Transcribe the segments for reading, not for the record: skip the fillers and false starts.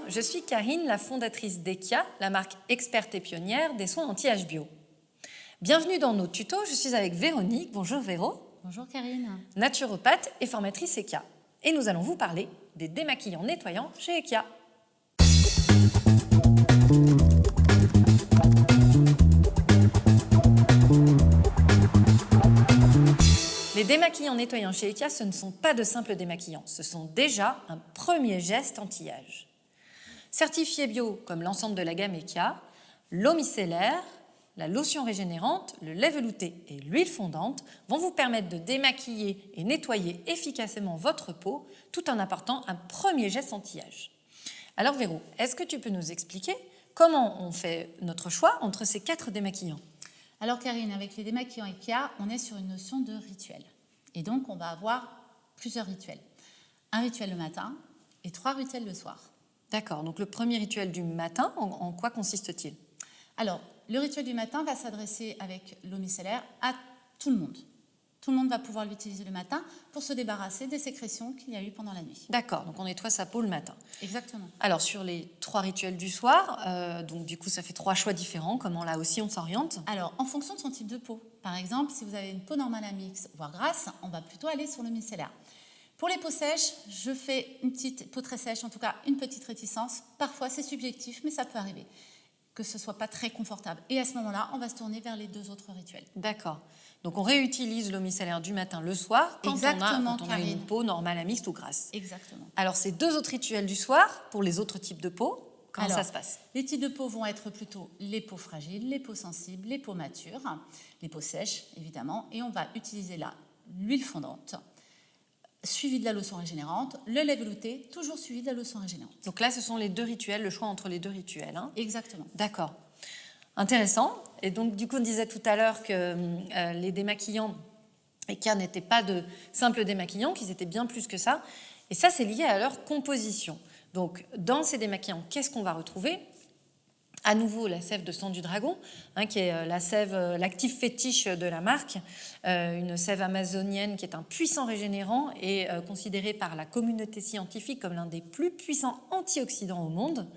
je suis Karine, la fondatrice d'Ekia, la marque experte et pionnière des soins anti-âge bio. Bienvenue dans nos tutos, je suis avec Véronique. Bonjour Véro. Bonjour Karine. Naturopathe et formatrice Ekia. Et nous allons vous parler des démaquillants nettoyants chez Ekia. Les démaquillants nettoyants chez Ekia, ce ne sont pas de simples démaquillants, ce sont déjà un premier geste anti-âge. Certifiés bio comme l'ensemble de la gamme Ekia, l'eau micellaire, la lotion régénérante, le lait velouté et l'huile fondante vont vous permettre de démaquiller et nettoyer efficacement votre peau tout en apportant un premier geste anti-âge. Alors Véro, est-ce que tu peux nous expliquer comment on fait notre choix entre ces 4 démaquillants ? Alors Karine, avec les démaquillants Ekia, on est sur une notion de rituel. Et donc on va avoir plusieurs rituels. Un rituel le matin et 3 rituels le soir. D'accord, donc le premier rituel du matin, en quoi consiste-t-il ? Alors, le rituel du matin va s'adresser avec l'eau micellaire à tout le monde. Tout le monde va pouvoir l'utiliser le matin pour se débarrasser des sécrétions qu'il y a eu pendant la nuit. D'accord, donc on nettoie sa peau le matin. Exactement. Alors sur les 3 rituels du soir, donc du coup ça fait 3 choix différents, comment là aussi on s'oriente ? Alors, en fonction de son type de peau. Par exemple, si vous avez une peau normale à mix, voire grasse, on va plutôt aller sur le micellaire. Pour les peaux sèches, je fais une petite peau très sèche, en tout cas une petite réticence. Parfois c'est subjectif, mais ça peut arriver que ce ne soit pas très confortable. Et à ce moment-là, on va se tourner vers les 2 autres rituels. D'accord. Donc on réutilise l'eau micellaire du matin le soir quand on a une peau normale à mixte ou grasse. Exactement. Alors ces 2 autres rituels du soir, pour les autres types de peau, comment ça se passe ? Les types de peau vont être plutôt les peaux fragiles, les peaux sensibles, les peaux matures, les peaux sèches évidemment, et on va utiliser là l'huile fondante, suivi de la lotion régénérante, le lait velouté, toujours suivi de la lotion régénérante. Donc là, ce sont les 2 rituels, le choix entre les 2 rituels. Hein ? Exactement. D'accord. Intéressant. Et donc, du coup, on disait tout à l'heure que les démaquillants Ekia n'étaient pas de simples démaquillants, qu'ils étaient bien plus que ça. Et ça, c'est lié à leur composition. Donc, dans ces démaquillants, qu'est-ce qu'on va retrouver ? À nouveau, la sève de sang du dragon, qui est la sève, l'actif fétiche de la marque, une sève amazonienne qui est un puissant régénérant et considérée par la communauté scientifique comme l'un des plus puissants antioxydants au monde,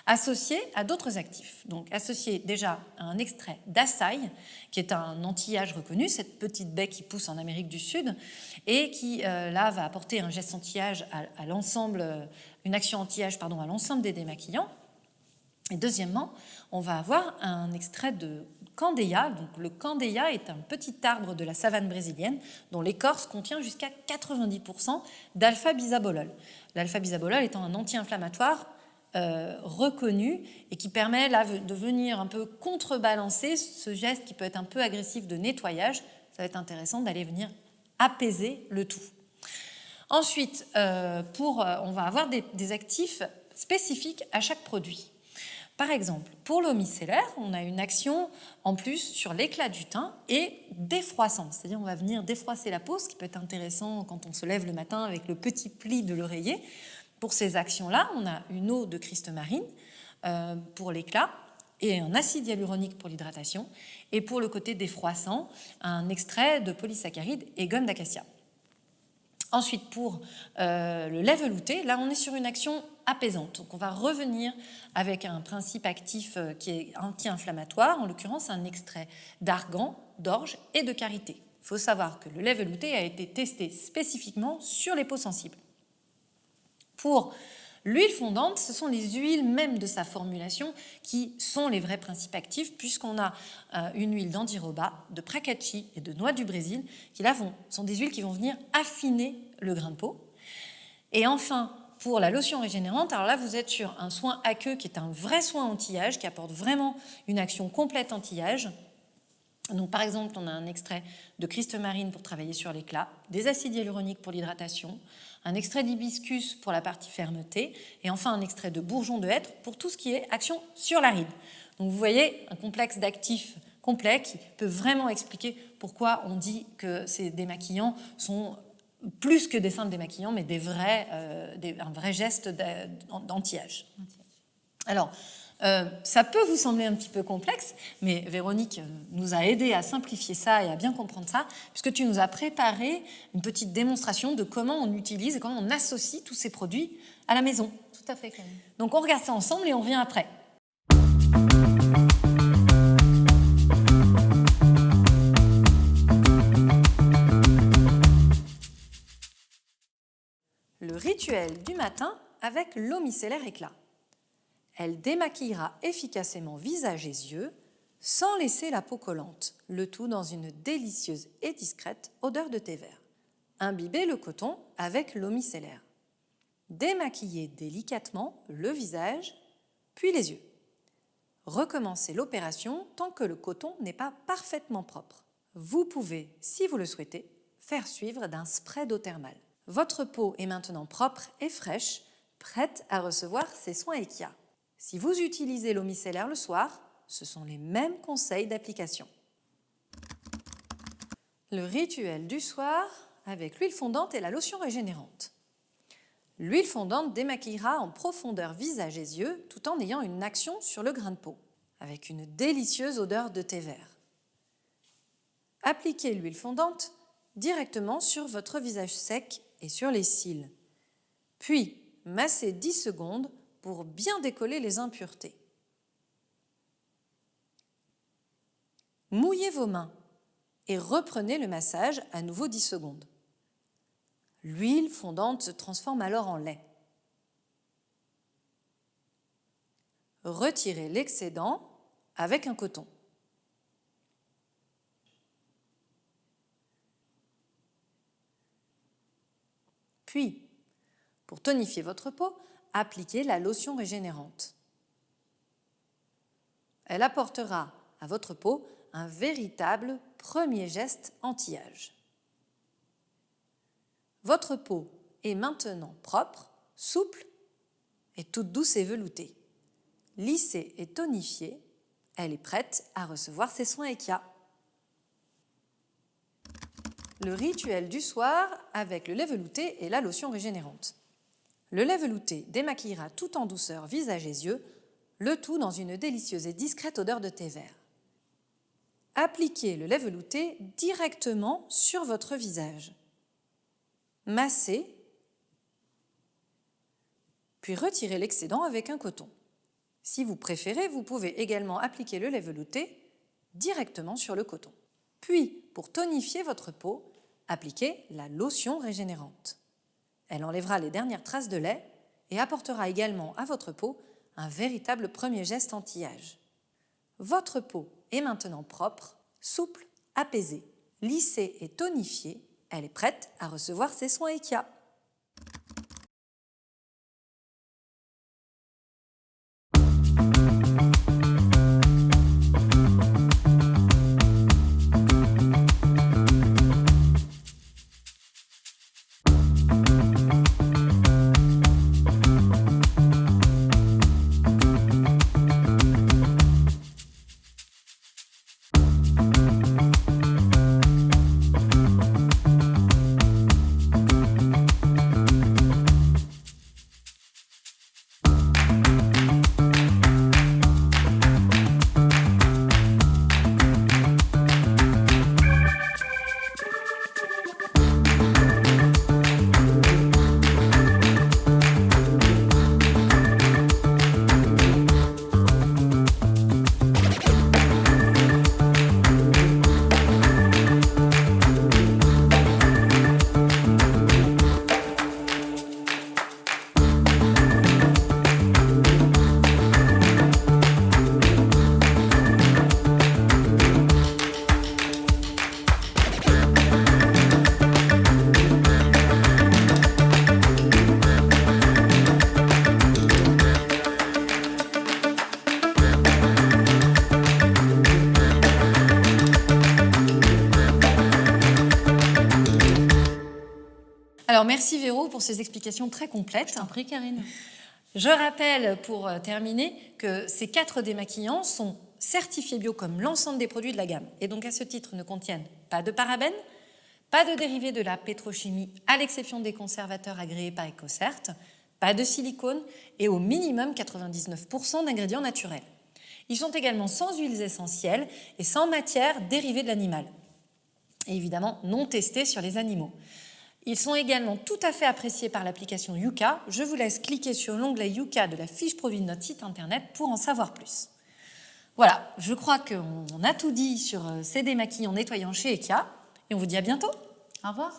associé à d'autres actifs. Donc associé déjà à un extrait d'açaï, qui est un anti-âge reconnu, cette petite baie qui pousse en Amérique du Sud, et qui là va apporter un geste anti-âge à l'ensemble, une action anti-âge à l'ensemble des démaquillants. Et deuxièmement, on va avoir un extrait de candeia. Donc, le candeia est un petit arbre de la savane brésilienne dont l'écorce contient jusqu'à 90% d'alpha-bisabolol. L'alpha-bisabolol étant un anti-inflammatoire reconnu et qui permet là, de venir un peu contrebalancer ce geste qui peut être un peu agressif de nettoyage. Ça va être intéressant d'aller venir apaiser le tout. Ensuite, on va avoir des actifs spécifiques à chaque produit. Par exemple, pour l'eau micellaire, on a une action en plus sur l'éclat du teint et défroissant. C'est-à-dire on va venir défroisser la peau, ce qui peut être intéressant quand on se lève le matin avec le petit pli de l'oreiller. Pour ces actions-là, on a une eau de Christ marine pour l'éclat et un acide hyaluronique pour l'hydratation. Et pour le côté défroissant, un extrait de polysaccharides et gomme d'acacia. Ensuite, pour le lait velouté, là on est sur une action apaisante. Donc on va revenir avec un principe actif qui est anti-inflammatoire, en l'occurrence un extrait d'argan, d'orge et de karité. Il faut savoir que le lait velouté a été testé spécifiquement sur les peaux sensibles. Pour l'huile fondante, ce sont les huiles même de sa formulation qui sont les vrais principes actifs, puisqu'on a une huile d'andiroba, de pracachi et de noix du Brésil, qui là sont des huiles qui vont venir affiner le grain de peau. Et enfin, pour la lotion régénérante, alors là vous êtes sur un soin aqueux qui est un vrai soin anti-âge, qui apporte vraiment une action complète anti-âge. Donc, par exemple, on a un extrait de Christ marine pour travailler sur l'éclat, des acides hyaluroniques pour l'hydratation, un extrait d'hibiscus pour la partie fermeté, et enfin un extrait de bourgeon de hêtre pour tout ce qui est action sur la ride. Donc vous voyez, un complexe d'actifs complet qui peut vraiment expliquer pourquoi on dit que ces démaquillants sont plus que des simples démaquillants, mais un vrai geste d'anti-âge. Alors, ça peut vous sembler un petit peu complexe, mais Véronique nous a aidé à simplifier ça et à bien comprendre ça, puisque tu nous as préparé une petite démonstration de comment on utilise et comment on associe tous ces produits à la maison. Tout à fait, Karine. Donc on regarde ça ensemble et on revient après. Le rituel du matin avec l'eau micellaire éclat. Elle démaquillera efficacement visage et yeux sans laisser la peau collante, le tout dans une délicieuse et discrète odeur de thé vert. Imbibez le coton avec l'eau micellaire. Démaquillez délicatement le visage, puis les yeux. Recommencez l'opération tant que le coton n'est pas parfaitement propre. Vous pouvez, si vous le souhaitez, faire suivre d'un spray d'eau thermale. Votre peau est maintenant propre et fraîche, prête à recevoir ses soins EKIA. Si vous utilisez l'eau micellaire le soir, ce sont les mêmes conseils d'application. Le rituel du soir avec l'huile fondante et la lotion régénérante. L'huile fondante démaquillera en profondeur visage et yeux tout en ayant une action sur le grain de peau, avec une délicieuse odeur de thé vert. Appliquez l'huile fondante directement sur votre visage sec et sur les cils. Puis, massez 10 secondes pour bien décoller les impuretés. Mouillez vos mains et reprenez le massage à nouveau 10 secondes. L'huile fondante se transforme alors en lait. Retirez l'excédent avec un coton. Puis, pour tonifier votre peau, appliquez la lotion régénérante. Elle apportera à votre peau un véritable premier geste anti-âge. Votre peau est maintenant propre, souple et toute douce et veloutée. Lissée et tonifiée, elle est prête à recevoir ses soins EKIA. Le rituel du soir avec le lait velouté et la lotion régénérante. Le lait velouté démaquillera tout en douceur visage et yeux, le tout dans une délicieuse et discrète odeur de thé vert. Appliquez le lait velouté directement sur votre visage. Massez, puis retirez l'excédent avec un coton. Si vous préférez, vous pouvez également appliquer le lait velouté directement sur le coton. Puis, pour tonifier votre peau, appliquez la lotion régénérante. Elle enlèvera les dernières traces de lait et apportera également à votre peau un véritable premier geste anti-âge. Votre peau est maintenant propre, souple, apaisée, lissée et tonifiée. Elle est prête à recevoir ses soins EKIA. Alors merci Véro pour ces explications très complètes. Je t'en prie, Karine. Je rappelle pour terminer que ces 4 démaquillants sont certifiés bio comme l'ensemble des produits de la gamme et donc à ce titre ne contiennent pas de parabènes, pas de dérivés de la pétrochimie à l'exception des conservateurs agréés par EcoCert, pas de silicone et au minimum 99% d'ingrédients naturels. Ils sont également sans huiles essentielles et sans matière dérivée de l'animal. Et évidemment non testés sur les animaux. Ils sont également tout à fait appréciés par l'application Yuka. Je vous laisse cliquer sur l'onglet Yuka de la fiche produit de notre site internet pour en savoir plus. Voilà, je crois qu'on a tout dit sur ces démaquillants nettoyants chez Eka et on vous dit à bientôt. Au revoir.